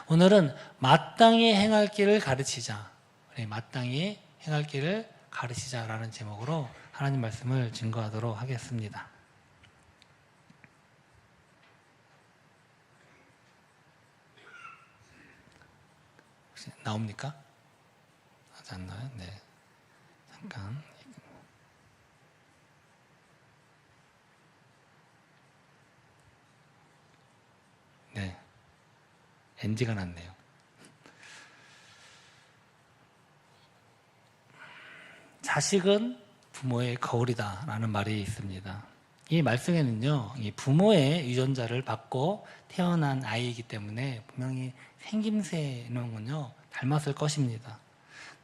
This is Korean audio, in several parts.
오늘은 마땅히 행할 길을 가르치자. 마땅히 행할 길을 가르치자라는 제목으로 하나님 말씀을 증거하도록 하겠습니다. 혹시 나옵니까? 아직 안 나와요? 네. 잠깐. 네. NG가 났네요. 자식은 부모의 거울이다 라는 말이 있습니다. 이 말씀에는요, 이 부모의 유전자를 받고 태어난 아이이기 때문에 분명히 생김새 이런 건요 닮았을 것입니다.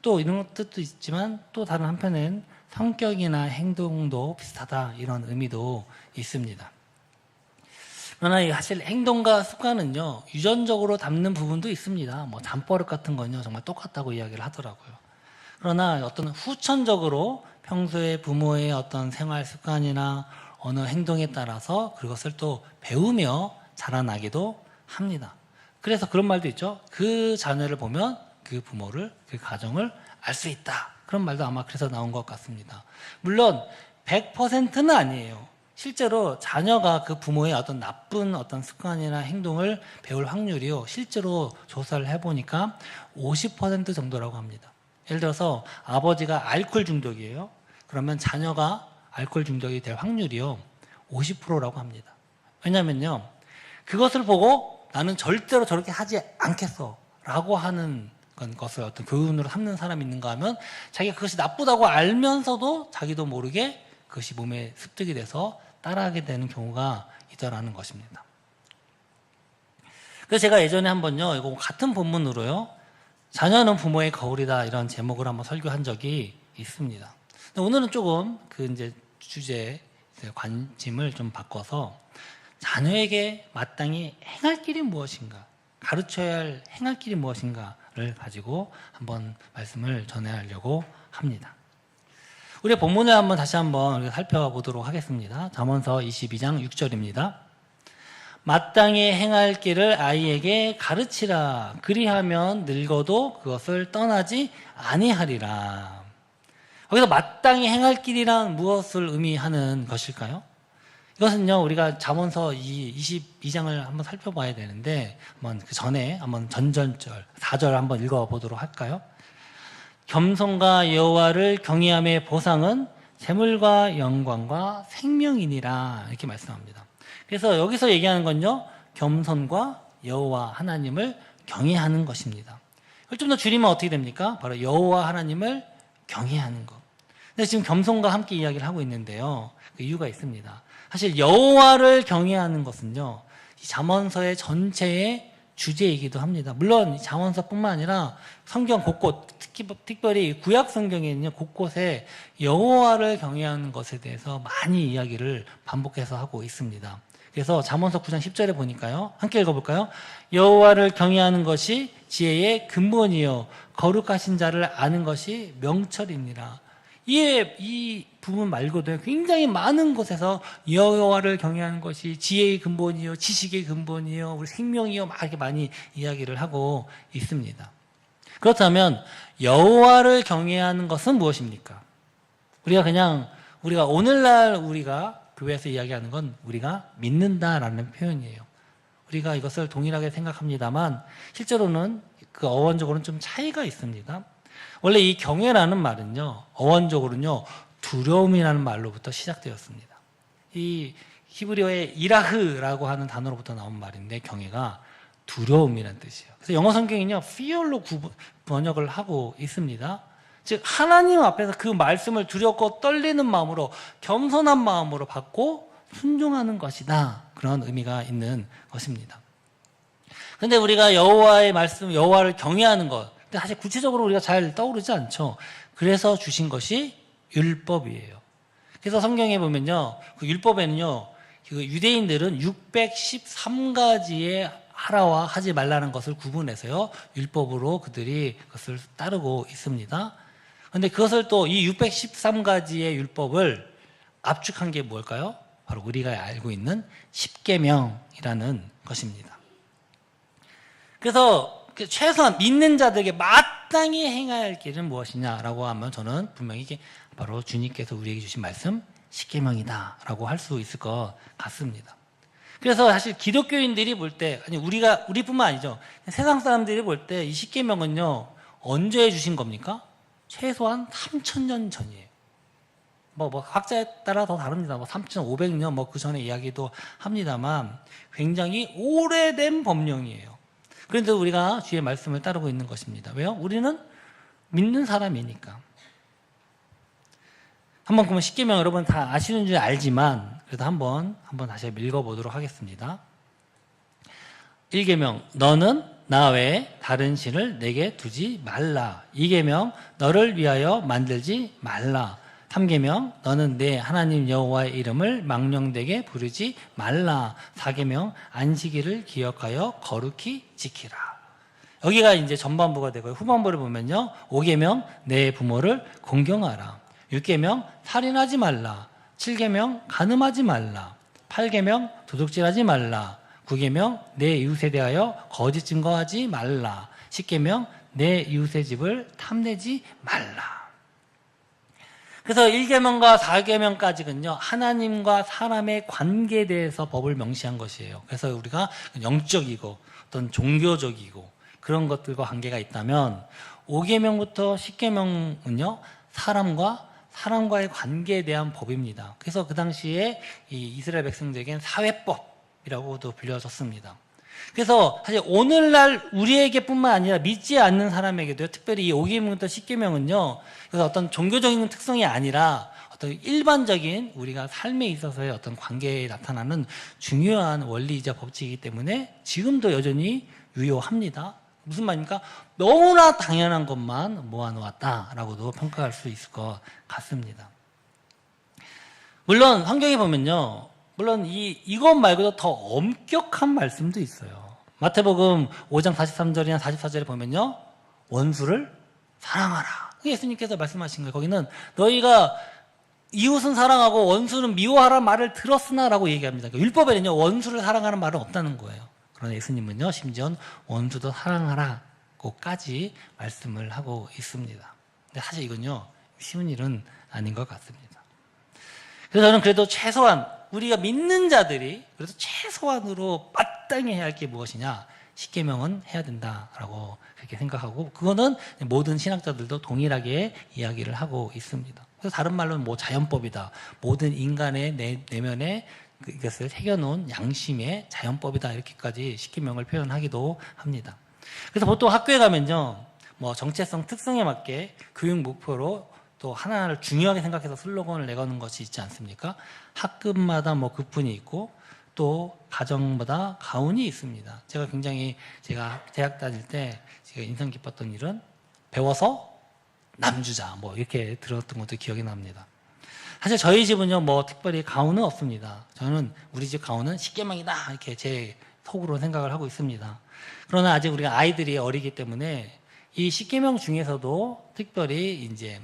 또 이런 뜻도 있지만 또 다른 한편엔 성격이나 행동도 비슷하다 이런 의미도 있습니다. 그러나 사실 행동과 습관은요 유전적으로 닮는 부분도 있습니다. 뭐 잠버릇 같은 건요 정말 똑같다고 이야기를 하더라고요. 그러나 어떤 후천적으로 평소에 부모의 어떤 생활 습관이나 어느 행동에 따라서 그것을 또 배우며 자라나기도 합니다. 그래서 그런 말도 있죠. 그 자녀를 보면 그 부모를, 그 가정을 알 수 있다. 그런 말도 아마 그래서 나온 것 같습니다. 물론 100%는 아니에요. 실제로 자녀가 그 부모의 어떤 나쁜 어떤 습관이나 행동을 배울 확률이요. 실제로 조사를 해보니까 50% 정도라고 합니다. 예를 들어서 아버지가 알코올 중독이에요. 그러면 자녀가 알코올 중독이 될 확률이요. 50%라고 합니다. 왜냐면요. 그것을 보고 나는 절대로 저렇게 하지 않겠어. 라고 하는 것을 어떤 교훈으로 삼는 사람이 있는가 하면 자기가 그것이 나쁘다고 알면서도 자기도 모르게 그것이 몸에 습득이 돼서 따라하게 되는 경우가 있더라는 것입니다. 그래서 제가 예전에 한번요, 이거 같은 본문으로요, 자녀는 부모의 거울이다 이런 제목을 한번 설교한 적이 있습니다. 오늘은 조금 그 이제 주제 관심을 좀 바꿔서 자녀에게 마땅히 행할 길이 무엇인가, 가르쳐야 할 행할 길이 무엇인가를 가지고 한번 말씀을 전해하려고 합니다. 우리 본문을 한번 다시 한번 살펴보도록 하겠습니다. 잠언서 22장 6절입니다. 마땅히 행할 길을 아이에게 가르치라. 그리하면 늙어도 그것을 떠나지 아니하리라. 여기서 마땅히 행할 길이란 무엇을 의미하는 것일까요? 이것은요, 우리가 잠언서 22장을 한번 살펴봐야 되는데, 한번 그 전에 한번 전전절 4절 한번 읽어보도록 할까요? 겸손과 여호와를 경외함의 보상은 재물과 영광과 생명이니라 이렇게 말씀합니다. 그래서 여기서 얘기하는 건요, 겸손과 여호와 하나님을 경외하는 것입니다. 이걸 좀 더 줄이면 어떻게 됩니까? 바로 여호와 하나님을 경외하는 것. 근데 지금 겸손과 함께 이야기를 하고 있는데요, 그 이유가 있습니다. 사실 여호와를 경외하는 것은요, 이 잠언서의 전체의 주제이기도 합니다. 물론 잠언서뿐만 아니라 성경 곳곳, 특별히 구약 성경에는요, 곳곳에 여호와를 경외하는 것에 대해서 많이 이야기를 반복해서 하고 있습니다. 그래서 잠언서 9장 10절에 보니까요, 함께 읽어볼까요? 여호와를 경외하는 것이 지혜의 근본이요 거룩하신 자를 아는 것이 명철이니라. 이 부분 말고도 굉장히 많은 곳에서 여호와를 경외하는 것이 지혜의 근본이요, 지식의 근본이요, 우리 생명이요, 막 이렇게 많이 이야기를 하고 있습니다. 그렇다면 여호와를 경외하는 것은 무엇입니까? 우리가 오늘날 우리가 교회에서 이야기하는 건 우리가 믿는다라는 표현이에요. 우리가 이것을 동일하게 생각합니다만 실제로는 그 어원적으로는 좀 차이가 있습니다. 원래 이 경외라는 말은요, 어원적으로는요, 두려움이라는 말로부터 시작되었습니다. 이 히브리어의 이라흐라고 하는 단어로부터 나온 말인데, 경외가 두려움이라는 뜻이에요. 그래서 영어 성경은요, fear로 번역을 하고 있습니다. 즉, 하나님 앞에서 그 말씀을 두렵고 떨리는 마음으로, 겸손한 마음으로 받고 순종하는 것이다. 그런 의미가 있는 것입니다. 근데 우리가 여호와의 말씀, 여호와를 경외하는 것, 근데 사실 구체적으로 우리가 잘 떠오르지 않죠. 그래서 주신 것이 율법이에요. 그래서 성경에 보면요, 그 율법에는요, 그 유대인들은 613가지의 하라와 하지 말라는 것을 구분해서요, 율법으로 그들이 그것을 따르고 있습니다. 그런데 그것을 또 이 613가지의 율법을 압축한 게 뭘까요? 바로 우리가 알고 있는 십계명이라는 것입니다. 그래서 최소한 믿는 자들에게 마땅히 행해야 할 길은 무엇이냐라고 하면 저는 분명히 이게 바로 주님께서 우리에게 주신 말씀 십계명이다라고 할 수 있을 것 같습니다. 그래서 사실 기독교인들이 볼 때, 아니 우리뿐만 아니죠, 세상 사람들이 볼 때 이 십계명은요 언제 주신 겁니까? 최소한 3,000년 전이에요. 뭐 학자에 따라 더 다릅니다. 뭐 3,500년 뭐 그 전에 이야기도 합니다만 굉장히 오래된 법령이에요. 그런데 우리가 주의 말씀을 따르고 있는 것입니다. 왜요? 우리는 믿는 사람이니까. 한번 그러면 십계명 여러분 다 아시는 줄 알지만 그래도 한번 다시 읽어보도록 하겠습니다. 1계명 너는 나 외에 다른 신을 내게 두지 말라. 2계명 너를 위하여 만들지 말라. 3계명 너는 내 하나님 여호와의 이름을 망령되게 부르지 말라. 4계명 안식일을 기억하여 거룩히 지키라. 여기가 이제 전반부가 되고요. 후반부를 보면요. 5계명 내 부모를 공경하라. 6계명 살인하지 말라. 7계명 간음하지 말라. 8계명 도둑질하지 말라. 9계명 내 이웃에 대하여 거짓 증거하지 말라. 10계명 내 이웃의 집을 탐내지 말라. 그래서 1계명과 4계명까지는요 하나님과 사람의 관계에 대해서 법을 명시한 것이에요. 그래서 우리가 영적이고 어떤 종교적이고 그런 것들과 관계가 있다면 5계명부터 10계명은요 사람과의 관계에 대한 법입니다. 그래서 그 당시에 이 이스라엘 백성들에겐 사회법이라고도 불려졌습니다. 그래서 사실 오늘날 우리에게뿐만 아니라 믿지 않는 사람에게도 특별히 이 5계명부터 10계명은요 그래서 어떤 종교적인 특성이 아니라 어떤 일반적인 우리가 삶에 있어서의 어떤 관계에 나타나는 중요한 원리이자 법칙이기 때문에 지금도 여전히 유효합니다. 무슨 말입니까? 너무나 당연한 것만 모아놓았다라고도 평가할 수 있을 것 같습니다. 물론 성경에 보면요, 물론 이것 말고도 더 엄격한 말씀도 있어요. 마태복음 5장 43절이나 44절에 보면요, 원수를 사랑하라. 예수님께서 말씀하신 거예요. 거기는 너희가 이웃은 사랑하고 원수는 미워하라는 말을 들었으나라고 얘기합니다. 그러니까 율법에는요 원수를 사랑하는 말은 없다는 거예요. 그러나 예수님은요 심지어 원수도 사랑하라고까지 말씀을 하고 있습니다. 근데 사실 이건요 쉬운 일은 아닌 것 같습니다. 그래서 저는 그래도 최소한 우리가 믿는 자들이 그래도 최소한으로 마땅히 해야 할 게 무엇이냐, 십계명은 해야 된다라고 그렇게 생각하고, 그거는 모든 신학자들도 동일하게 이야기를 하고 있습니다. 그래서 다른 말로는 뭐 자연법이다, 모든 인간의 내면에 이것을 새겨놓은 양심의 자연법이다, 이렇게까지 십계명을 표현하기도 합니다. 그래서 보통 학교에 가면요, 뭐 정체성 특성에 맞게 교육 목표로 또 하나를 중요하게 생각해서 슬로건을 내거는 것이 있지 않습니까? 학급마다 뭐 급분이 있고 또 가정마다 가운이 있습니다. 제가 대학 다닐 때 제가 인상 깊었던 일은 배워서 남주자 뭐 이렇게 들었던 것도 기억이 납니다. 사실 저희 집은요 뭐 특별히 가훈은 없습니다. 저는 우리 집 가훈은 십계명이다 이렇게 제 속으로 생각을 하고 있습니다. 그러나 아직 우리가 아이들이 어리기 때문에 이 십계명 중에서도 특별히 이제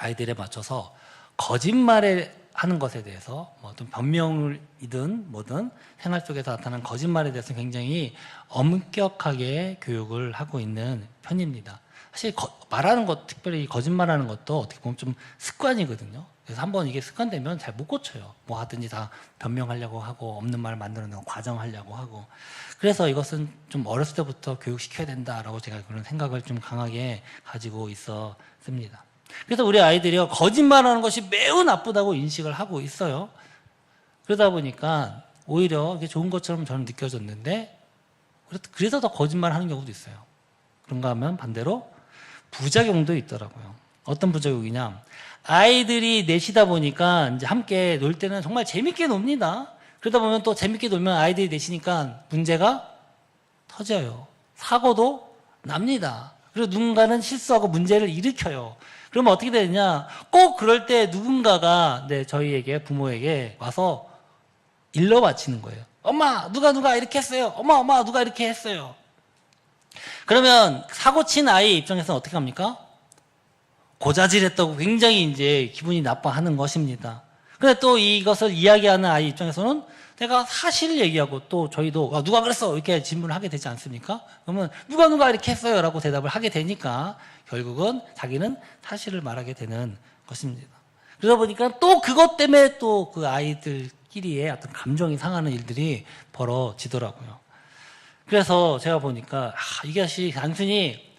아이들에 맞춰서 거짓말을 하는 것에 대해서 뭐 어떤 변명이든 뭐든 생활 속에서 나타나는 거짓말에 대해서 굉장히 엄격하게 교육을 하고 있는 편입니다. 사실 말하는 것, 특별히 거짓말하는 것도 어떻게 보면 좀 습관이거든요. 그래서 한번 이게 습관되면 잘 못 고쳐요. 뭐 하든지 다 변명하려고 하고 없는 말을 만들어내고 과정하려고 하고. 그래서 이것은 좀 어렸을 때부터 교육시켜야 된다라고 제가 그런 생각을 좀 강하게 가지고 있었습니다. 그래서 우리 아이들이요 거짓말하는 것이 매우 나쁘다고 인식을 하고 있어요. 그러다 보니까 오히려 이게 좋은 것처럼 저는 느껴졌는데 그래서 더 거짓말하는 경우도 있어요. 그런가 하면 반대로 부작용도 있더라고요. 어떤 부작용이냐? 아이들이 넷이다 보니까 이제 함께 놀 때는 정말 재밌게 놉니다. 그러다 보면 또 재밌게 놀면 아이들이 넷이니까 문제가 터져요. 사고도 납니다. 그리고 누군가는 실수하고 문제를 일으켜요. 그러면 어떻게 되느냐? 꼭 그럴 때 누군가가 저희에게 부모에게 와서 일러 바치는 거예요. 엄마 누가 이렇게 했어요. 엄마 누가 이렇게 했어요. 그러면 사고 친 아이 입장에서는 어떻게 합니까? 고자질했다고 굉장히 이제 기분이 나빠하는 것입니다. 근데 또 이것을 이야기하는 아이 입장에서는 내가 사실을 얘기하고 또 저희도 누가 그랬어 이렇게 질문을 하게 되지 않습니까? 그러면 누가 이렇게 했어요 라고 대답을 하게 되니까 결국은 자기는 사실을 말하게 되는 것입니다. 그러다 보니까 또 그것 때문에 또 그 아이들끼리의 어떤 감정이 상하는 일들이 벌어지더라고요. 그래서 제가 보니까 이것이 단순히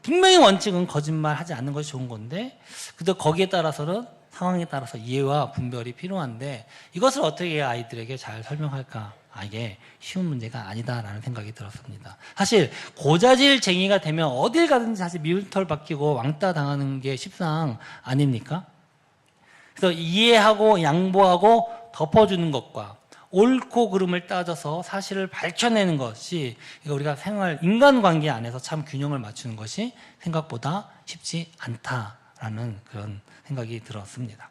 분명히 원칙은 거짓말하지 않는 것이 좋은 건데 그래도 거기에 따라서는 상황에 따라서 이해와 분별이 필요한데 이것을 어떻게 아이들에게 잘 설명할까? 이게 쉬운 문제가 아니다라는 생각이 들었습니다. 사실 고자질쟁이가 되면 어딜 가든지 사실 미운 털 박히고 왕따 당하는 게 십상 아닙니까? 그래서 이해하고 양보하고 덮어주는 것과 옳고 그름을 따져서 사실을 밝혀내는 것이 우리가 인간관계 안에서 참 균형을 맞추는 것이 생각보다 쉽지 않다라는 그런 생각이 들었습니다.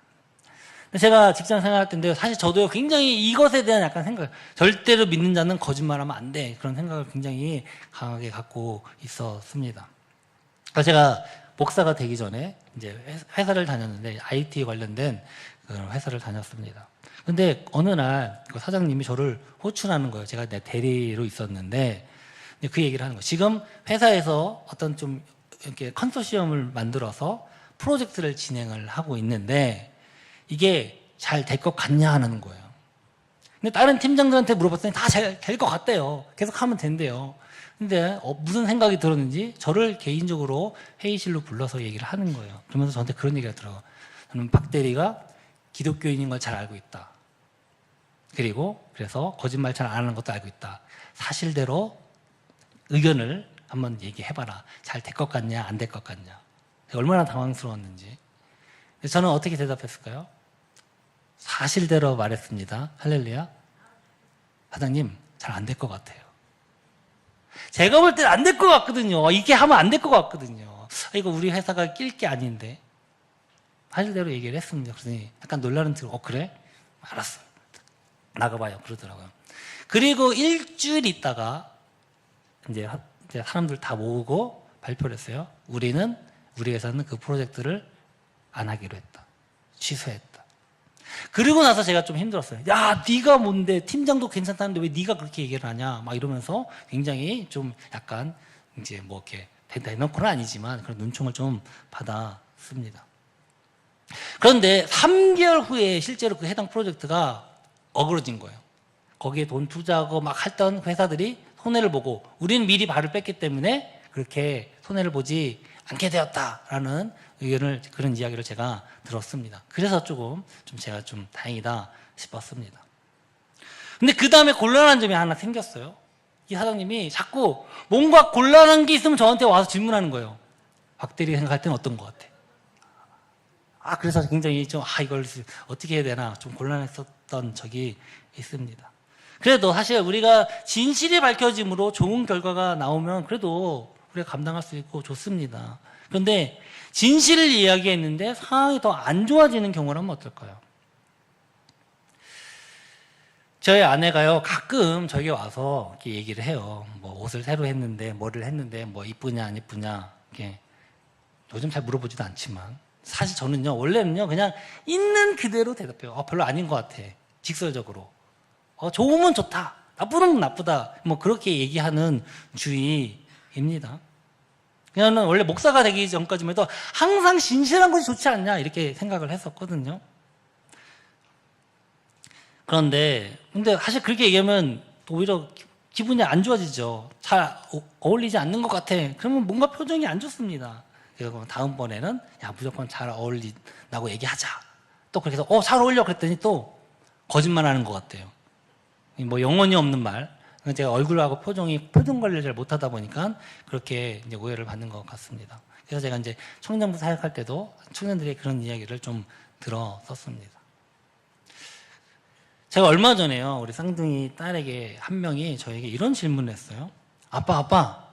제가 직장 생활할 때인데 사실 저도 굉장히 이것에 대한 약간 생각, 절대로 믿는 자는 거짓말하면 안 돼. 그런 생각을 굉장히 강하게 갖고 있었습니다. 그래서 제가 목사가 되기 전에 이제 회사를 다녔는데 IT 관련된 그런 회사를 다녔습니다. 근데 어느 날 그 사장님이 저를 호출하는 거예요. 제가 대리로 있었는데 그 얘기를 하는 거예요. 지금 회사에서 어떤 좀 이렇게 컨소시엄을 만들어서 프로젝트를 진행을 하고 있는데 이게 잘 될 것 같냐 하는 거예요. 근데 다른 팀장들한테 물어봤더니 다 잘 될 것 같대요. 계속 하면 된대요. 근데 무슨 생각이 들었는지 저를 개인적으로 회의실로 불러서 얘기를 하는 거예요. 그러면서 저한테 그런 얘기가 들어요. 저는 박 대리가 기독교인인 걸 잘 알고 있다. 그래서 거짓말 잘 안 하는 것도 알고 있다. 사실대로 의견을 한번 얘기해봐라. 잘 될 것 같냐 안 될 것 같냐. 얼마나 당황스러웠는지. 저는 어떻게 대답했을까요? 사실대로 말했습니다. 할렐루야. 사장님 잘 안 될 것 같아요. 제가 볼 때는 안 될 것 같거든요. 이게 하면 안 될 것 같거든요. 이거 우리 회사가 낄 게 아닌데. 사실대로 얘기를 했습니다. 그러더니 약간 놀라는 듯 그래? 알았어. 나가봐요. 그러더라고요. 그리고 일주일 있다가 이제 사람들 다 모으고 발표를 했어요. 우리 회사는 그 프로젝트를 안 하기로 했다. 취소했다. 그리고 나서 제가 좀 힘들었어요. 야, 네가 뭔데 팀장도 괜찮다는데 왜 네가 그렇게 얘기를 하냐? 막 이러면서 굉장히 좀 약간 이제 뭐 이렇게 대놓고는 아니지만 그런 눈총을 좀 받았습니다. 그런데 3개월 후에 실제로 그 해당 프로젝트가 어그러진 거예요. 거기에 돈 투자하고 막 했던 회사들이 손해를 보고 우리는 미리 발을 뺐기 때문에 그렇게 손해를 보지 않게 되었다라는 그런 이야기를 제가 들었습니다. 그래서 제가 좀 다행이다 싶었습니다. 근데 그 다음에 곤란한 점이 하나 생겼어요. 이 사장님이 자꾸 뭔가 곤란한 게 있으면 저한테 와서 질문하는 거예요. 박 대리 생각할 때는 어떤 것 같아? 그래서 굉장히 이걸 어떻게 해야 되나 좀 곤란했었던 적이 있습니다. 그래도 사실 우리가 진실이 밝혀짐으로 좋은 결과가 나오면 그래도 우리가 감당할 수 있고 좋습니다. 그런데 진실을 이야기했는데 상황이 더 안 좋아지는 경우라면 어떨까요? 저희 아내가요, 가끔 저에게 와서 이렇게 얘기를 해요. 뭐 옷을 새로 했는데, 뭐를 했는데, 뭐 이쁘냐, 안 이쁘냐, 이렇게. 요즘 잘 물어보지도 않지만. 사실 저는요, 원래는요, 그냥 있는 그대로 대답해요. 별로 아닌 것 같아. 직설적으로. 좋으면 좋다. 나쁘면 나쁘다. 뭐 그렇게 얘기하는 주의입니다. 그냥 원래 목사가 되기 전까지만 해도 항상 진실한 것이 좋지 않냐, 이렇게 생각을 했었거든요. 근데 사실 그렇게 얘기하면 오히려 기분이 안 좋아지죠. 잘 어울리지 않는 것 같아. 그러면 뭔가 표정이 안 좋습니다. 그래서 다음번에는 무조건 잘 어울린다고 얘기하자. 또 그렇게 해서 잘 어울려 그랬더니 또 거짓말하는 것 같아요. 뭐 영혼이 없는 말. 제가 얼굴하고 표정 관리를 잘 못하다 보니까 그렇게 이제 오해를 받는 것 같습니다. 그래서 제가 이제 청년부 사역할 때도 청년들의 그런 이야기를 좀 들었었습니다. 제가 얼마 전에요, 우리 쌍둥이 딸에게 한 명이 저에게 이런 질문을 했어요. 아빠,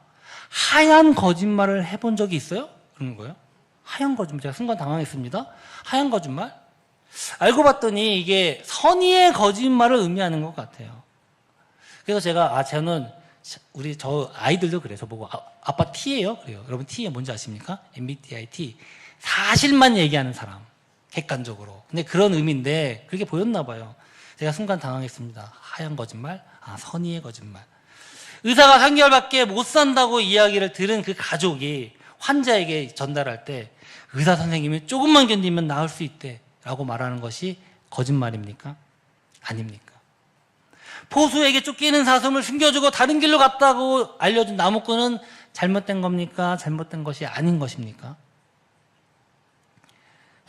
하얀 거짓말을 해본 적이 있어요? 그러는 거예요. 하얀 거짓말. 제가 순간 당황했습니다. 하얀 거짓말? 알고 봤더니 이게 선의의 거짓말을 의미하는 것 같아요. 그래서 저는 저 아이들도 그래요. 저보고 아빠 T예요? 그래요. 여러분 T 뭔지 아십니까? MBTI T. 사실만 얘기하는 사람. 객관적으로. 근데 그런 의미인데 그렇게 보였나 봐요. 제가 순간 당황했습니다. 하얀 거짓말? 선의의 거짓말. 의사가 3개월밖에 못 산다고 이야기를 들은 그 가족이 환자에게 전달할 때 의사 선생님이 조금만 견디면 나을 수 있대 라고 말하는 것이 거짓말입니까? 아닙니까? 포수에게 쫓기는 사슴을 숨겨주고 다른 길로 갔다고 알려준 나무꾼은 잘못된 겁니까? 잘못된 것이 아닌 것입니까?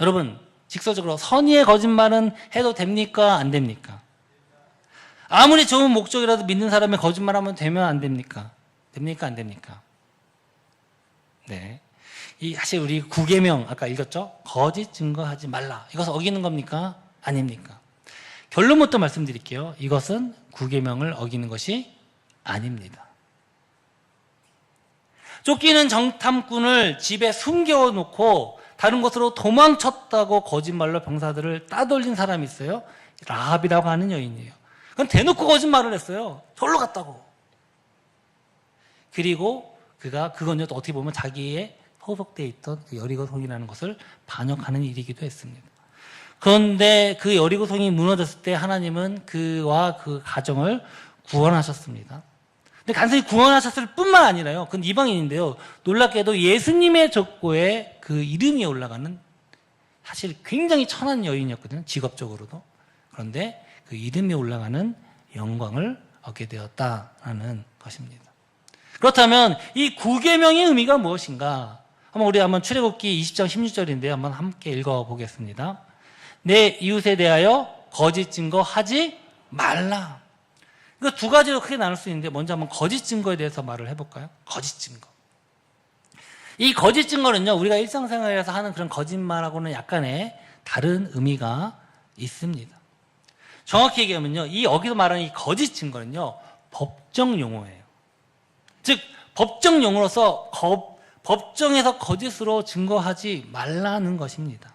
여러분, 직설적으로 선의의 거짓말은 해도 됩니까? 안 됩니까? 아무리 좋은 목적이라도 믿는 사람의 거짓말하면 되면 안 됩니까? 됩니까? 안 됩니까? 네. 사실 우리 9계명 아까 읽었죠? 거짓 증거하지 말라. 이것은 어기는 겁니까? 아닙니까? 결론부터 말씀드릴게요. 이것은 9계명을 어기는 것이 아닙니다. 쫓기는 정탐꾼을 집에 숨겨놓고 다른 곳으로 도망쳤다고 거짓말로 병사들을 따돌린 사람이 있어요. 라합이라고 하는 여인이에요. 그건 대놓고 거짓말을 했어요. 절로 갔다고. 그리고 그건요, 또 어떻게 보면 자기의 소속되어 있던 그 여리고성이라는 것을 반역하는 일이기도 했습니다. 그런데 그 여리고성이 무너졌을 때 하나님은 그와 그 가정을 구원하셨습니다. 근데 간단히 구원하셨을 뿐만 아니라요, 그건 이방인인데요, 놀랍게도 예수님의 족보에 그 이름이 올라가는, 사실 굉장히 천한 여인이었거든요, 직업적으로도. 그런데 그 이름이 올라가는 영광을 얻게 되었다라는 것입니다. 그렇다면 이 9계명의 의미가 무엇인가? 한번 출애굽기 20장 16절인데 한번 함께 읽어보겠습니다. 내 이웃에 대하여 거짓 증거하지 말라. 이거 두 가지로 크게 나눌 수 있는데 먼저 한번 거짓 증거에 대해서 말을 해볼까요? 거짓 증거. 이 거짓 증거는요, 우리가 일상생활에서 하는 그런 거짓말하고는 약간의 다른 의미가 있습니다. 정확히 얘기하면요, 여기서 말하는 이 거짓 증거는요, 법정 용어예요. 즉, 법정 용어로서 법정에서 거짓으로 증거하지 말라는 것입니다.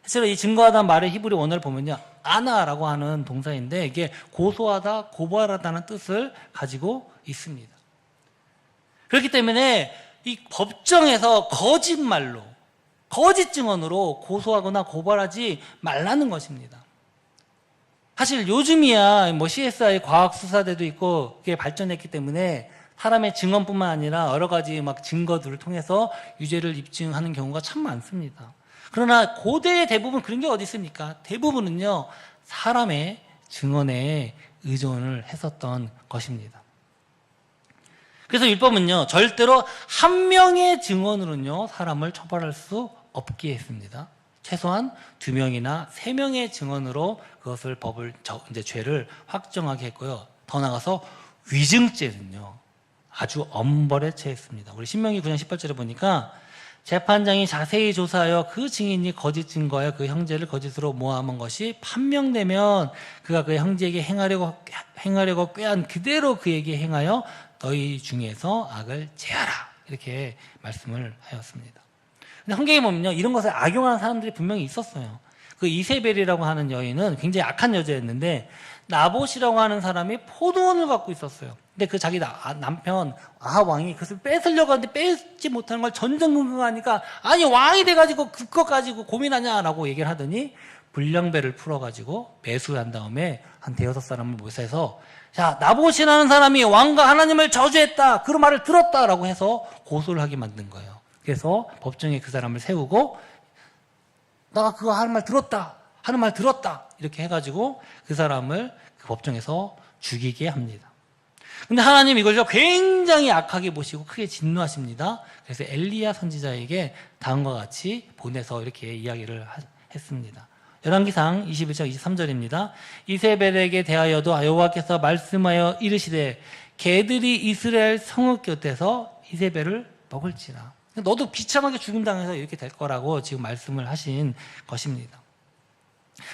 실제로 이 증거하다는 말의 히브리 원어를 보면요, 아나라고 하는 동사인데 이게 고소하다, 고발하다는 뜻을 가지고 있습니다. 그렇기 때문에 이 법정에서 거짓말로, 거짓 증언으로 고소하거나 고발하지 말라는 것입니다. 사실 요즘이야 CSI 과학수사대도 있고 그게 발전했기 때문에 사람의 증언뿐만 아니라 여러 가지 증거들을 통해서 유죄를 입증하는 경우가 참 많습니다. 그러나 고대의 대부분 그런 게 어디 있습니까? 대부분은요, 사람의 증언에 의존을 했었던 것입니다. 그래서 율법은요, 절대로 한 명의 증언으로는요, 사람을 처벌할 수 없게 했습니다. 최소한 2명이나 3명의 증언으로 그것을 죄를 확정하게 했고요. 더 나아가서 위증죄는요, 아주 엄벌에 처했습니다. 우리 신명기 9장 18절에 보니까 재판장이 자세히 조사하여 그 증인이 거짓 증거하여 그 형제를 거짓으로 모함한 것이 판명되면 그가 그 형제에게 행하려고 꾀한 그대로 그에게 행하여 너희 중에서 악을 제하라. 이렇게 말씀을 하였습니다. 근데 성경에 보면요, 이런 것을 악용하는 사람들이 분명히 있었어요. 그 이세벨이라고 하는 여인은 굉장히 악한 여자였는데 나봇이라고 하는 사람이 포도원을 갖고 있었어요. 근데 그 자기 남편 아합 왕이 그것을 뺏으려고 하는데 뺏지 못하는 걸 전전긍긍하니까, 아니 왕이 돼가지고 그것 가지고 고민하냐라고 얘기를 하더니 불량배를 풀어가지고 매수한 다음에 한 5-6사람을 모셔서, 자, 나봇이라는 사람이 왕과 하나님을 저주했다, 그런 말을 들었다라고 해서 고소를 하게 만든 거예요. 그래서 법정에 그 사람을 세우고 내가 그거 하는 말 들었다 이렇게 해가지고 그 사람을 그 법정에서 죽이게 합니다. 근데 하나님 이걸 굉장히 악하게 보시고 크게 진노하십니다. 그래서 엘리야 선지자에게 다음과 같이 보내서 이렇게 이야기를 했습니다. 열왕기상 21장 23절입니다. 이세벨에게 대하여도 여호와께서 말씀하여 이르시되 개들이 이스라엘 성읍 곁에서 이세벨을 먹을지라. 너도 비참하게 죽임당해서 이렇게 될 거라고 지금 말씀을 하신 것입니다.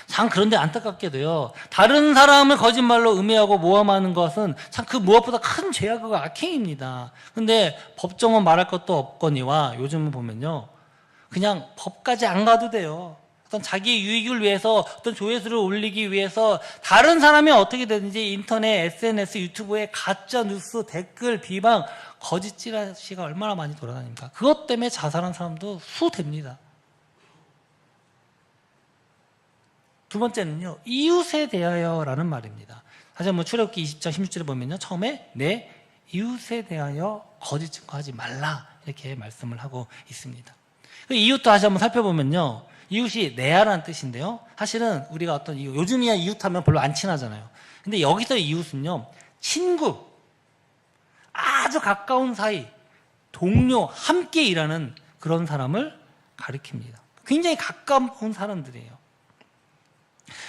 참, 그런데 안타깝게도요, 다른 사람을 거짓말로 음해하고 모함하는 것은 참 그 무엇보다 큰 죄악과 악행입니다. 근데 법정은 말할 것도 없거니와 요즘은 보면요, 그냥 법까지 안 가도 돼요. 어떤 자기 유익을 위해서, 어떤 조회수를 올리기 위해서 다른 사람이 어떻게 되든지 인터넷, SNS, 유튜브에 가짜 뉴스, 댓글, 비방, 거짓 찌라시가 얼마나 많이 돌아다닙니까? 그것 때문에 자살한 사람도 수됩니다. 두 번째는요, 이웃에 대하여라는 말입니다. 다시 한번 출애굽기 20장 16절에 보면요, 처음에 내 이웃에 대하여 거짓 증거하지 말라 이렇게 말씀을 하고 있습니다. 그 이웃도 다시 한번 살펴보면요, 이웃이 내아라는 뜻인데요, 사실은 우리가 어떤 요즘이야 이웃하면 별로 안 친하잖아요. 근데 여기서 이웃은요, 친구, 아주 가까운 사이, 동료, 함께 일하는 그런 사람을 가리킵니다. 굉장히 가까운 사람들이에요.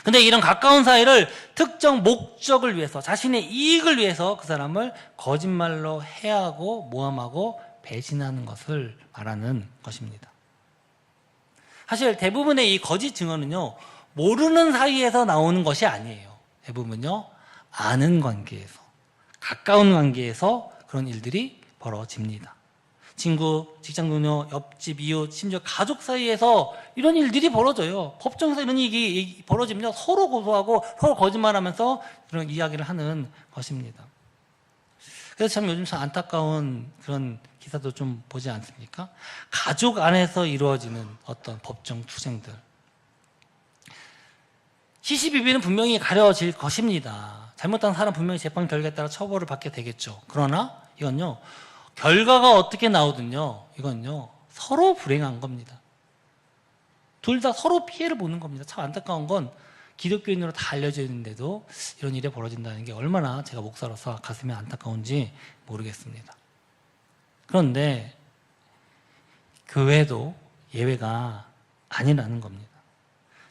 근데 이런 가까운 사이를 특정 목적을 위해서, 자신의 이익을 위해서 그 사람을 거짓말로 해하고 모함하고 배신하는 것을 말하는 것입니다. 사실 대부분의 이 거짓 증언은요, 모르는 사이에서 나오는 것이 아니에요. 대부분요, 아는 관계에서, 가까운 관계에서 그런 일들이 벌어집니다. 친구, 직장 동료, 옆집 이웃, 심지어 가족 사이에서 이런 일들이 벌어져요. 법정에서 이런 일이 벌어지면 서로 고소하고 서로 거짓말하면서 이런 이야기를 하는 것입니다. 그래서 참 요즘 참 안타까운 그런 기사도 좀 보지 않습니까? 가족 안에서 이루어지는 어떤 법정 투쟁들. 시시비비는 분명히 가려질 것입니다. 잘못한 사람 분명히 재판 결과에 따라 처벌을 받게 되겠죠. 그러나 이건요, 결과가 어떻게 나오든요, 이건요, 서로 불행한 겁니다. 둘 다 서로 피해를 보는 겁니다. 참 안타까운 건 기독교인으로 다 알려져 있는데도 이런 일이 벌어진다는 게 얼마나 제가 목사로서 가슴이 안타까운지 모르겠습니다. 그런데 교회도 예외가 아니라는 겁니다.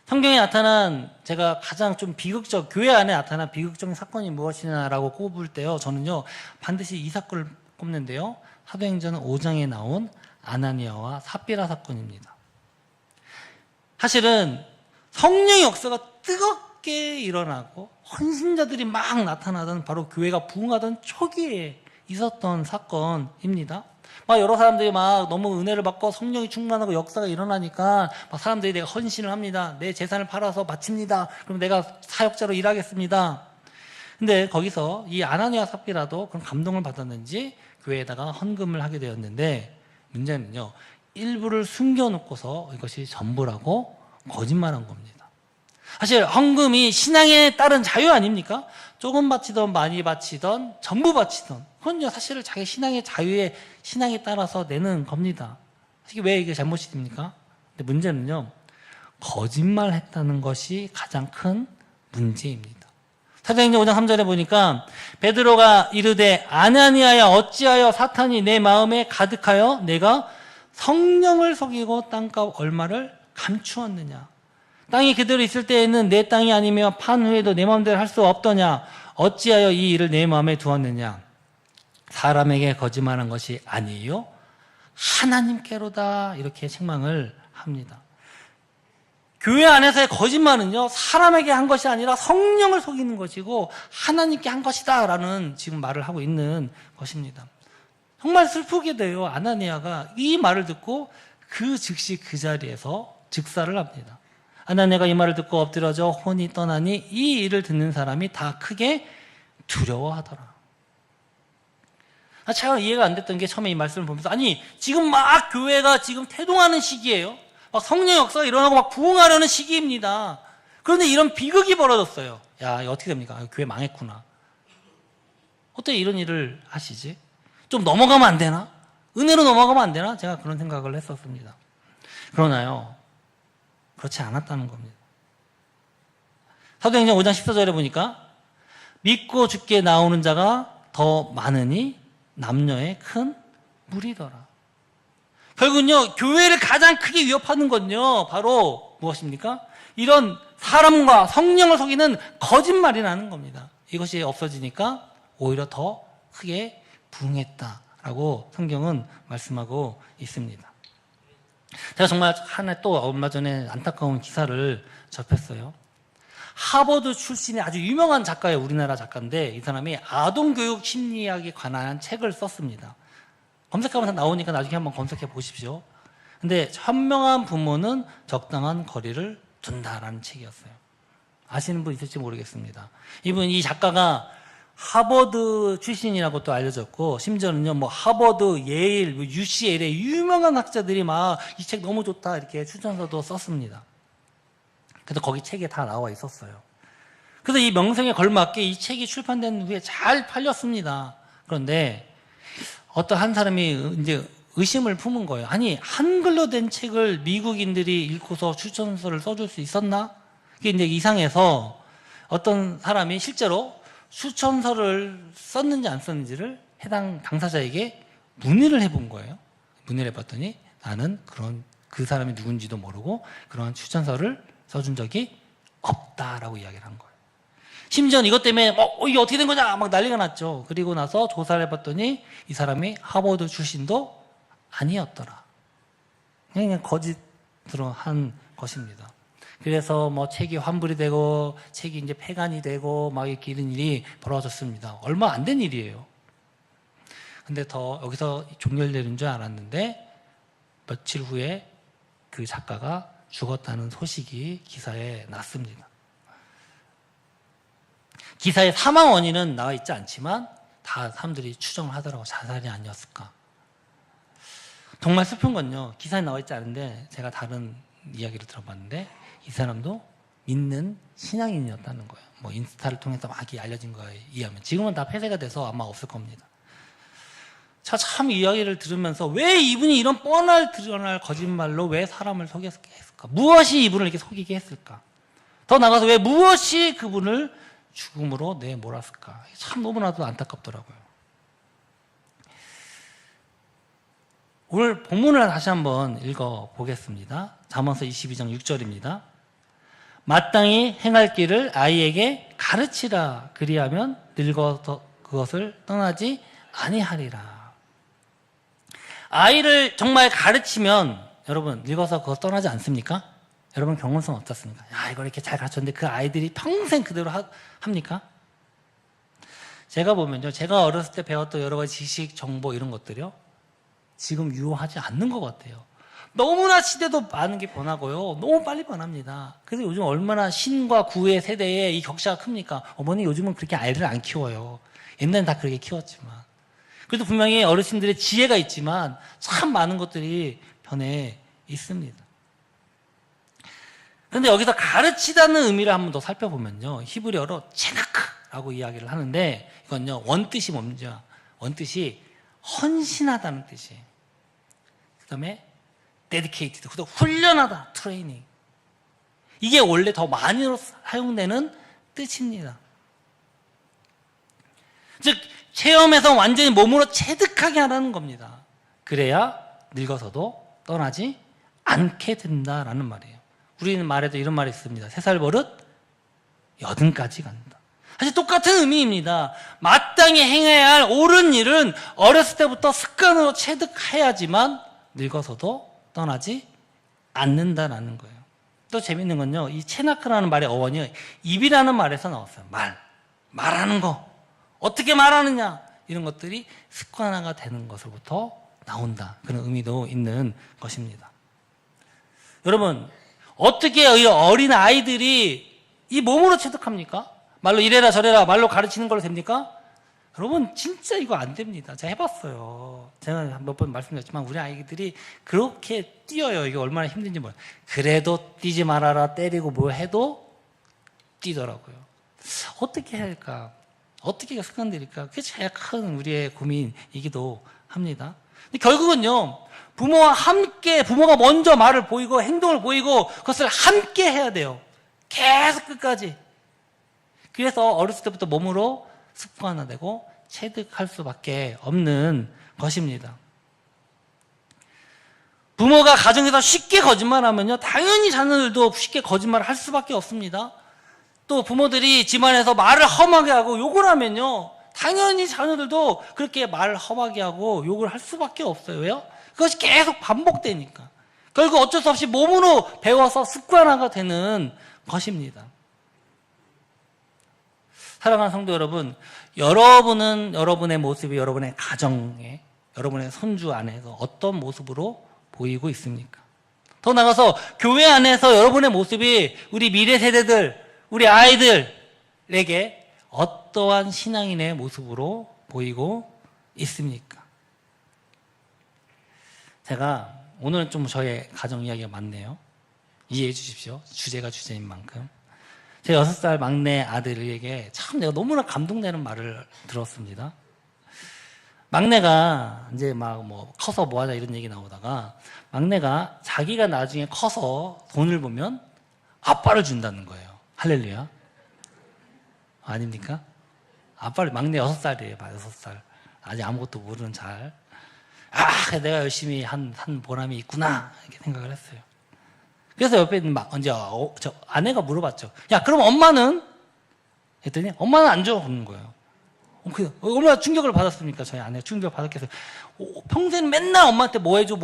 성경에 나타난, 제가 가장 좀 비극적, 교회 안에 나타난 비극적인 사건이 무엇이냐라고 꼽을 때요, 저는요, 반드시 이 사건을 꼽는데요, 사도행전 5장에 나온 아나니아와 삽비라 사건입니다. 사실은 성령의 역사가 뜨겁게 일어나고 헌신자들이 막 나타나던, 바로 교회가 부흥하던 초기에 있었던 사건입니다. 막 여러 사람들이 막 너무 은혜를 받고 성령이 충만하고 역사가 일어나니까 막 사람들이 내가 헌신을 합니다. 내 재산을 팔아서 바칩니다. 그럼 내가 사역자로 일하겠습니다. 근데 거기서 이 아나니아 삽비라도 그런 감동을 받았는지 교회에다가 헌금을 하게 되었는데, 문제는요, 일부를 숨겨놓고서 이것이 전부라고 거짓말한 겁니다. 사실 헌금이 신앙에 따른 자유 아닙니까? 조금 바치던 많이 바치던 전부 바치던, 그건요 사실은 자기 신앙의 자유에, 신앙에 따라서 내는 겁니다. 사실 왜 이게 잘못이 됩니까? 근데 문제는요, 거짓말했다는 것이 가장 큰 문제입니다. 사도행전 5장 3절에 보니까 베드로가 이르되 아나니아야 어찌하여 사탄이 내 마음에 가득하여 내가 성령을 속이고 땅값 얼마를 감추었느냐. 땅이 그대로 있을 때에는 내 땅이 아니며 판 후에도 내 마음대로 할 수 없더냐. 어찌하여 이 일을 내 마음에 두었느냐. 사람에게 거짓말한 것이 아니요 하나님께로다. 이렇게 책망을 합니다. 교회 안에서의 거짓말은요, 사람에게 한 것이 아니라 성령을 속이는 것이고 하나님께 한 것이다 라는 지금 말을 하고 있는 것입니다. 정말 슬프게 돼요. 아나니아가 이 말을 듣고 그 즉시 그 자리에서 즉사를 합니다. 아나니아가 이 말을 듣고 엎드려져 혼이 떠나니 이 일을 듣는 사람이 다 크게 두려워하더라. 참 이해가 안 됐던 게, 처음에 이 말씀을 보면서, 아니 지금 막 교회가 지금 태동하는 시기예요. 막 성령 역사가 일어나고 막 부흥하려는 시기입니다. 그런데 이런 비극이 벌어졌어요. 야, 이거 어떻게 됩니까? 교회 망했구나. 어떻게 이런 일을 하시지? 좀 넘어가면 안 되나? 은혜로 넘어가면 안 되나? 제가 그런 생각을 했었습니다. 그러나요, 그렇지 않았다는 겁니다. 사도행전 5장 14절에 보니까 믿고 죽게 나오는 자가 더 많으니 남녀의 큰 무리더라. 결국은요, 교회를 가장 크게 위협하는 건요, 바로 무엇입니까? 이런 사람과 성령을 속이는 거짓말이라는 겁니다. 이것이 없어지니까 오히려 더 크게 부흥했다라고 성경은 말씀하고 있습니다. 제가 정말 하나 또 얼마 전에 안타까운 기사를 접했어요. 하버드 출신의 아주 유명한 작가예요. 우리나라 작가인데 이 사람이 아동교육 심리학에 관한 책을 썼습니다. 검색하면 다 나오니까 나중에 한번 검색해 보십시오. 근데 현명한 부모는 적당한 거리를 둔다라는 책이었어요. 아시는 분 있을지 모르겠습니다. 이 작가가 하버드 출신이라고 또 알려졌고, 심지어는요, 뭐 하버드, 예일, UCL의 유명한 학자들이 막 이 책 너무 좋다 이렇게 추천서도 썼습니다. 그래서 거기 책에 다 나와 있었어요. 그래서 이 명성에 걸맞게 이 책이 출판된 후에 잘 팔렸습니다. 그런데 어떤 한 사람이 이제 의심을 품은 거예요. 아니, 한글로 된 책을 미국인들이 읽고서 추천서를 써줄 수 있었나? 그게 이제 이상해서 어떤 사람이 실제로 추천서를 썼는지 안 썼는지를 해당 당사자에게 문의를 해본 거예요. 문의를 해봤더니 나는 그 사람이 누군지도 모르고 그런 추천서를 써준 적이 없다라고 이야기를 한 거예요. 심지어는 이것 때문에 이게 어떻게 된 거냐 막 난리가 났죠. 그리고 나서 조사를 해봤더니 이 사람이 하버드 출신도 아니었더라. 그냥 거짓으로 한 것입니다. 그래서 뭐 책이 환불이 되고 책이 이제 폐간이 되고 막 이렇게 이런 일이 벌어졌습니다. 얼마 안 된 일이에요. 근데 더 여기서 종결되는 줄 알았는데 며칠 후에 그 작가가 죽었다는 소식이 기사에 났습니다. 기사의 사망 원인은 나와 있지 않지만 다 사람들이 추정을 하더라고요. 자살이 아니었을까. 정말 슬픈 건요. 기사에 나와 있지 않은데 제가 다른 이야기를 들어봤는데 이 사람도 믿는 신앙인이었다는 거예요. 뭐 인스타를 통해서 막 알려진 거에 의하면. 지금은 다 폐쇄가 돼서 아마 없을 겁니다. 참 이야기를 들으면서 왜 이분이 이런 드러날 거짓말로 왜 사람을 속였을까? 무엇이 이분을 이렇게 속이게 했을까? 더 나아가서 왜 무엇이 그분을 죽음으로 내몰았을까? 참 너무나도 안타깝더라고요. 오늘 본문을 다시 한번 읽어보겠습니다. 잠언서 22장 6절입니다. 마땅히 행할 길을 아이에게 가르치라. 그리하면 늙어서 그것을 떠나지 아니하리라. 아이를 정말 가르치면 여러분 늙어서 그것 떠나지 않습니까? 여러분 경험성 어떻습니까? 이걸 이렇게 잘 가르쳤는데 그 아이들이 평생 그대로 합니까? 제가 보면요, 제가 어렸을 때 배웠던 여러 가지 지식, 정보 이런 것들이요, 지금 유효하지 않는 것 같아요. 너무나 시대도 많은 게 변하고요, 너무 빨리 변합니다. 그래서 요즘 얼마나 신과 구의 세대에 이 격차가 큽니까? 어머니 요즘은 그렇게 아이를 안 키워요. 옛날엔 다 그렇게 키웠지만. 그래도 분명히 어르신들의 지혜가 있지만 참 많은 것들이 변해 있습니다. 그런데 여기서 가르치다는 의미를 한번 더 살펴보면요, 히브리어로 체나크라고 이야기를 하는데 이건요, 원뜻이 뭡니까? 원뜻이 헌신하다는 뜻이에요. 그 다음에 dedicated, 훈련하다, 트레이닝. 이게 원래 더 많이 사용되는 뜻입니다. 즉 체험에서 완전히 몸으로 체득하게 하라는 겁니다. 그래야 늙어서도 떠나지 않게 된다라는 말이에요. 우리는 말에도 이런 말이 있습니다. 3살 버릇 80까지 간다. 사실 똑같은 의미입니다. 마땅히 행해야 할 옳은 일은 어렸을 때부터 습관으로 체득해야지만 늙어서도 떠나지 않는다라는 거예요. 또 재밌는 건요, 이 체나크라는 말의 어원이 입이라는 말에서 나왔어요. 말하는 거, 어떻게 말하느냐, 이런 것들이 습관화가 되는 것으로부터 나온다, 그런 의미도 있는 것입니다. 여러분, 어떻게 어린 아이들이 이 몸으로 체득합니까? 말로 이래라 저래라 말로 가르치는 걸로 됩니까? 여러분 진짜 이거 안 됩니다. 제가 해봤어요. 제가 몇 번 말씀드렸지만 우리 아이들이 그렇게 뛰어요. 이게 얼마나 힘든지 몰라요. 그래도 뛰지 말아라, 때리고 뭐 해도 뛰더라고요. 어떻게 해야 할까? 어떻게 습관들일까? 그게 제일 큰 우리의 고민이기도 합니다. 근데 결국은요, 부모와 함께, 부모가 먼저 말을 보이고 행동을 보이고 그것을 함께 해야 돼요. 계속 끝까지. 그래서 어렸을 때부터 몸으로 습관화되고 체득할 수밖에 없는 것입니다. 부모가 가정에서 쉽게 거짓말하면요, 당연히 자녀들도 쉽게 거짓말을 할 수밖에 없습니다. 또 부모들이 집안에서 말을 험하게 하고 욕을 하면요, 당연히 자녀들도 그렇게 말을 험하게 하고 욕을 할 수밖에 없어요. 왜요? 그것이 계속 반복되니까. 결국 어쩔 수 없이 몸으로 배워서 습관화가 되는 것입니다. 사랑하는 성도 여러분, 여러분은 여러분의 모습이 여러분의 가정에, 여러분의 손주 안에서 어떤 모습으로 보이고 있습니까? 더 나아가서 교회 안에서 여러분의 모습이 우리 미래 세대들, 우리 아이들에게 어떠한 신앙인의 모습으로 보이고 있습니까? 제가 오늘은 좀 저의 가정 이야기가 많네요. 이해해 주십시오. 주제가 주제인 만큼. 제 6살 막내 아들에게 참 내가 너무나 감동되는 말을 들었습니다. 막내가 이제 막 뭐 커서 뭐 하자 이런 얘기 나오다가 막내가 자기가 나중에 커서 돈을 보면 아빠를 준다는 거예요. 할렐루야. 아닙니까? 아빠를 막내 6살이에요. 6살. 아직 아무것도 모르는 잘. 아, 내가 열심히 한 보람이 있구나. 이렇게 생각을 했어요. 그래서 옆에 있는 이제 저 아내가 물어봤죠. 야, 그럼 엄마는? 했더니 엄마는 안 줘. 그러는 거예요. 얼마나 충격을 받았습니까? 저희 아내가 충격을 받았겠어요. 평생 맨날 엄마한테 뭐 해줘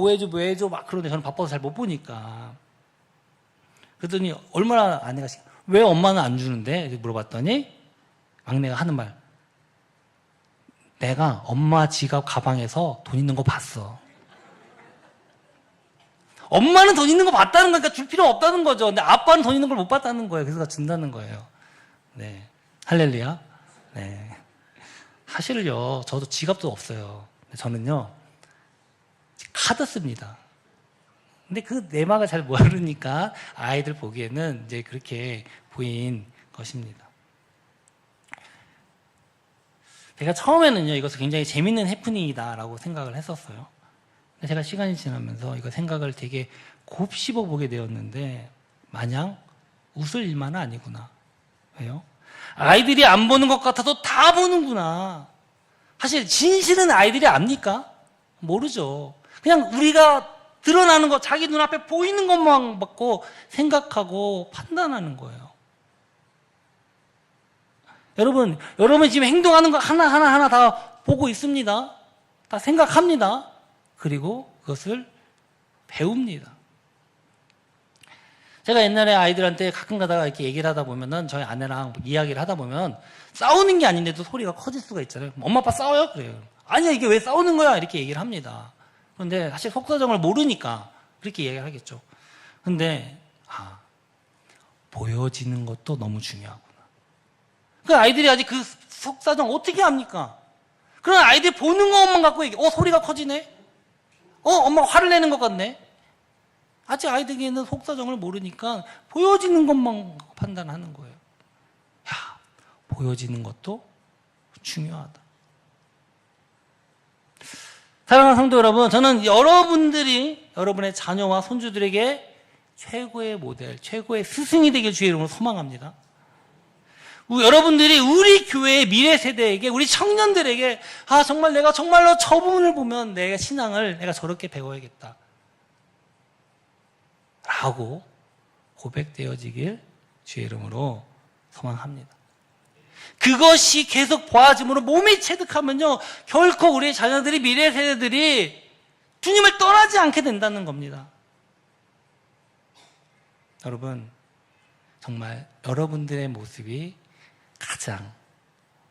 막 그러는데 저는 바빠서 잘 못 보니까. 그랬더니 얼마나 아내가 왜 엄마는 안 주는데? 이렇게 물어봤더니 막내가 하는 말. 내가 엄마 지갑 가방에서 돈 있는 거 봤어. 엄마는 돈 있는 거 봤다는 거니까 줄 필요 없다는 거죠. 근데 아빠는 돈 있는 걸 못 봤다는 거예요. 그래서 준다는 거예요. 네. 할렐루야. 네. 사실요, 저도 지갑도 없어요. 저는요, 카드 씁니다. 근데 그 내막을 잘 모르니까 아이들 보기에는 이제 그렇게 보인 것입니다. 제가 처음에는요, 이것을 굉장히 재밌는 해프닝이다라고 생각을 했었어요. 근데 제가 시간이 지나면서 이거 생각을 되게 곱씹어 보게 되었는데, 마냥 웃을 일만은 아니구나. 왜요? 아이들이 안 보는 것 같아도 다 보는구나. 사실 진실은 아이들이 압니까? 모르죠. 그냥 우리가 드러나는 것, 자기 눈앞에 보이는 것만 받고 생각하고 판단하는 거예요. 여러분 지금 행동하는 거 하나하나 다 보고 있습니다. 다 생각합니다. 그리고 그것을 배웁니다. 제가 옛날에 아이들한테 가끔 가다가 이렇게 얘기를 하다 보면은 저희 아내랑 이야기를 하다 보면 싸우는 게 아닌데도 소리가 커질 수가 있잖아요. 엄마 아빠 싸워요? 그래요. 아니야, 이게 왜 싸우는 거야? 이렇게 얘기를 합니다. 그런데 사실 속사정을 모르니까 그렇게 얘기를 하겠죠. 근데 보여지는 것도 너무 중요하구나. 그 아이들이 아직 그 속사정 어떻게 합니까? 그런 아이들이 보는 것만 갖고 얘기해. 소리가 커지네? 엄마가 화를 내는 것 같네? 아직 아이들에게는 속사정을 모르니까 보여지는 것만 판단하는 거예요. 야, 보여지는 것도 중요하다. 사랑하는 성도 여러분, 저는 여러분들이 여러분의 자녀와 손주들에게 최고의 모델, 최고의 스승이 되길 주의 이름으로 소망합니다. 여러분들이 우리 교회의 미래 세대에게, 우리 청년들에게 정말 내가 정말로 저 부분을 보면 내 신앙을 내가 저렇게 배워야겠다 라고 고백되어지길 주의 이름으로 소망합니다. 그것이 계속 보아짐으로 몸이 체득하면요, 결코 우리의 자녀들이, 미래 세대들이 주님을 떠나지 않게 된다는 겁니다. 여러분, 정말 여러분들의 모습이 가장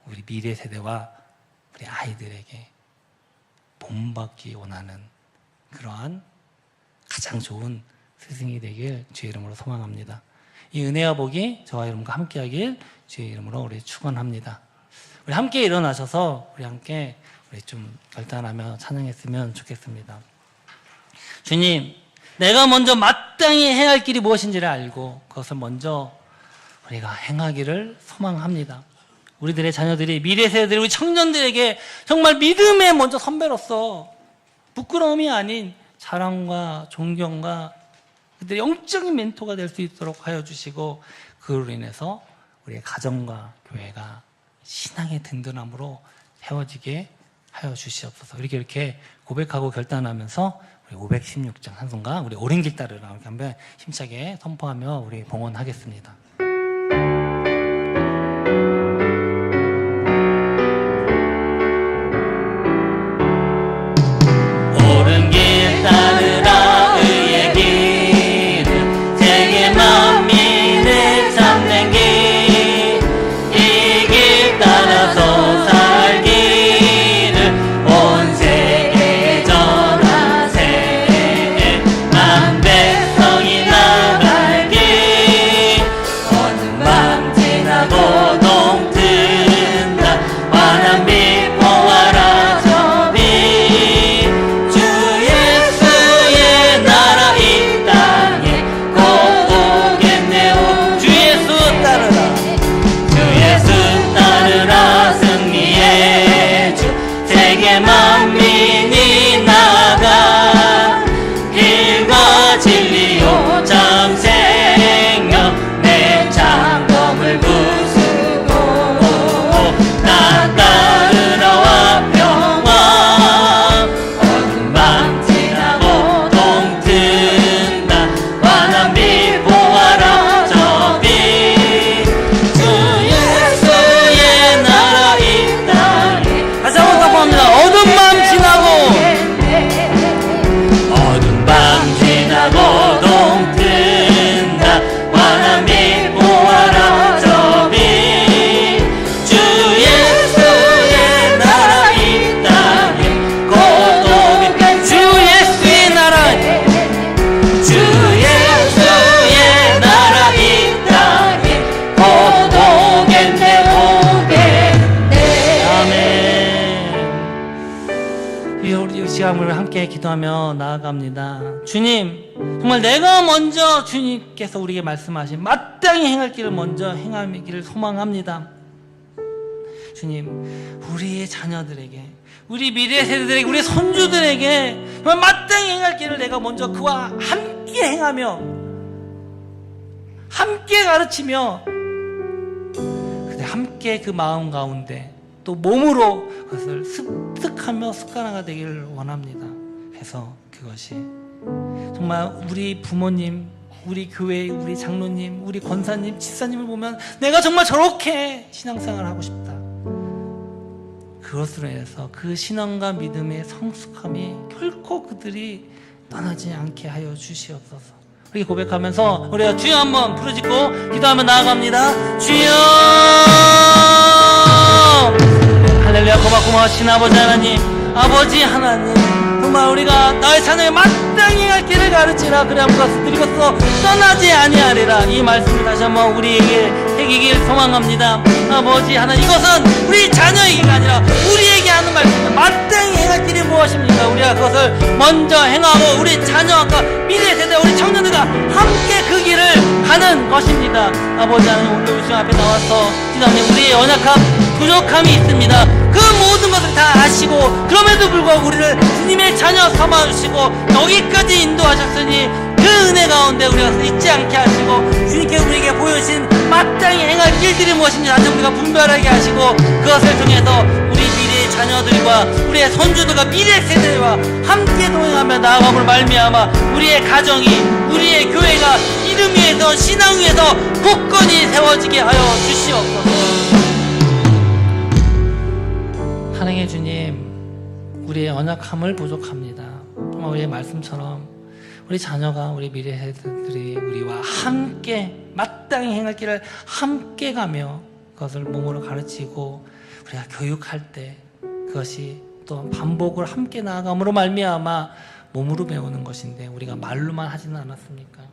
우리 미래 세대와 우리 아이들에게 본받기 원하는 그러한 가장 좋은 스승이 되길 주의 이름으로 소망합니다. 이 은혜와 복이 저와 여러분과 함께하길 주의 이름으로 우리 축원합니다. 우리 함께 일어나셔서 우리 함께 좀 결단하며 찬양했으면 좋겠습니다. 주님, 내가 먼저 마땅히 해야 할 길이 무엇인지를 알고 그것을 먼저 우리가 행하기를 소망합니다. 우리들의 자녀들이, 미래 세대들, 우리 청년들에게 정말 믿음의 먼저 선배로서 부끄러움이 아닌 자랑과 존경과 그들의 영적인 멘토가 될 수 있도록 하여 주시고, 그로 인해서 우리의 가정과 교회가 신앙의 든든함으로 세워지게 하여 주시옵소서. 이렇게 고백하고 결단하면서 우리 516장 한 손과 우리 오랜 길 따르라 이렇게 한번 힘차게 선포하며 우리 봉헌하겠습니다. 오른 길 따르라 의의 길은 세계 만민을 찾는 길, 이 길 따라서 살기를 온 세계에 전하세. 만 백성이 나갈 길, 온 함께 기도하며 나아갑니다. 주님, 정말 내가 먼저 주님께서 우리에게 말씀하신 마땅히 행할 길을 먼저 행하기를 소망합니다. 주님, 우리의 자녀들에게, 우리 미래 세대들에게, 우리 손주들에게 정말 마땅히 행할 길을 내가 먼저 그와 함께 행하며 함께 가르치며 함께 그 마음 가운데 또 몸으로 그것을 습득하며 습관화가 되기를 원합니다. 그래서 그것이 정말 우리 부모님, 우리 교회, 우리 장로님, 우리 권사님, 집사님을 보면 내가 정말 저렇게 신앙생활을 하고 싶다. 그것으로 인해서 그 신앙과 믿음의 성숙함이 결코 그들이 떠나지 않게 하여 주시옵소서. 우리 고백하면서 우리가 주여 한번 부르짖고 기도하며 나아갑니다. 주여! 할렐루야. 고마우신 아버지 하나님, 아버지 하나님, 정말 우리가 나의 자녀의 마땅히 할 길을 가르치라. 그래 함과 드리고서 떠나지 아니하리라. 이 말씀을 다시 한번 우리에게 새기길 소망합니다. 아버지 하나님, 이것은 우리 자녀에게가 아니라 우리에게 하는 말씀입니다. 마땅히 행할 길이 무엇입니까? 우리가 그것을 먼저 행하고 우리 자녀와 미래 세대, 우리 청년들과 함께 그 길을 가는 것입니다. 아버지 하나님, 오늘 우리 앞에 나와서 기도하님, 우리의 연약함, 부족함이 있습니다. 그 모든 것을 다 아시고 그럼에도 불구하고 우리를 주님의 자녀 삼아주시고 여기까지 인도하셨으니 그 은혜 가운데 우리가 잊지 않게 하시고 주님께 우리에게 보여주신 마땅히 행할 길들이 무엇인지 다시 우리가 분별하게 하시고 그것을 통해서 우리 미래의 자녀들과 우리의 손주들과 미래 세대와 함께 동행하며 나아감을 말미암아 우리의 가정이, 우리의 교회가 이름 위에서 신앙 위에서 굳건히 세워지게 하여 주시옵소서. 사랑의 주님, 우리의 연약함을 부족합니다. 정말 우리의 말씀처럼 우리 자녀가, 우리 미래 세대들이 우리와 함께 마땅히 행할 길을 함께 가며 그것을 몸으로 가르치고 우리가 교육할 때 그것이 또 반복을 함께 나아감으로 말미암아 몸으로 배우는 것인데 우리가 말로만 하지는 않았습니까?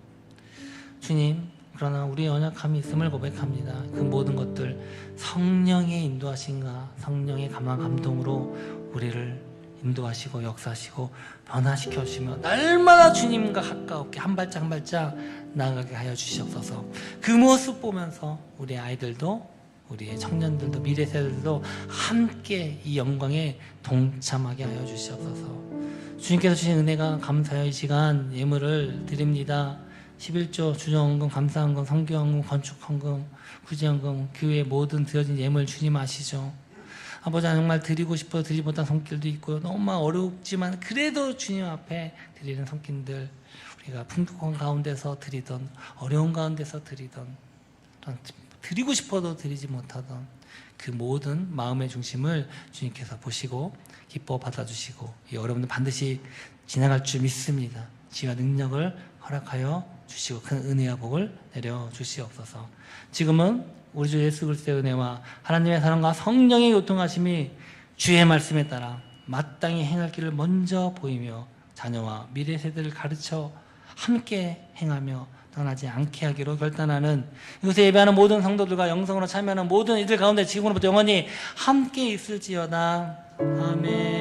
주님, 그러나 우리의 연약함이 있음을 고백합니다. 그 모든 것들 성령의 인도하심과 성령의 감동으로 우리를 인도하시고 역사하시고 변화시켜 주시며 날마다 주님과 가까웠게 한 발짝 한 발짝 나아가게 하여 주시옵소서. 그 모습 보면서 우리 아이들도, 우리의 청년들도, 미래 세대들도 함께 이 영광에 동참하게 하여 주시옵소서. 주님께서 주신 은혜가 감사하여 이 시간 예물을 드립니다. 11조 주정헌금, 감사헌금, 성교헌금, 건축헌금, 구제헌금, 교회의 모든 드려진 예물 주님 아시죠? 아버지, 정말 드리고 싶어 드리지 못한 손길도 있고요. 너무 어렵지만 그래도 주님 앞에 드리는 손길들, 우리가 풍족한 가운데서 드리던, 어려운 가운데서 드리던, 드리고 싶어도 드리지 못하던 그 모든 마음의 중심을 주님께서 보시고 기뻐 받아주시고 이 어려움도 반드시 지나갈 줄 믿습니다. 지혜와 능력을 허락하여 주시고 큰 은혜와 복을 내려 주시옵소서. 지금은 우리 주 예수 그리스도의 은혜와 하나님의 사랑과 성령의 교통하심이 주의 말씀에 따라 마땅히 행할 길을 먼저 보이며 자녀와 미래 세대를 가르쳐 함께 행하며 떠나지 않게 하기로 결단하는 이곳에 예배하는 모든 성도들과 영성으로 참여하는 모든 이들 가운데 지금으로부터 영원히 함께 있을지어다. 아멘.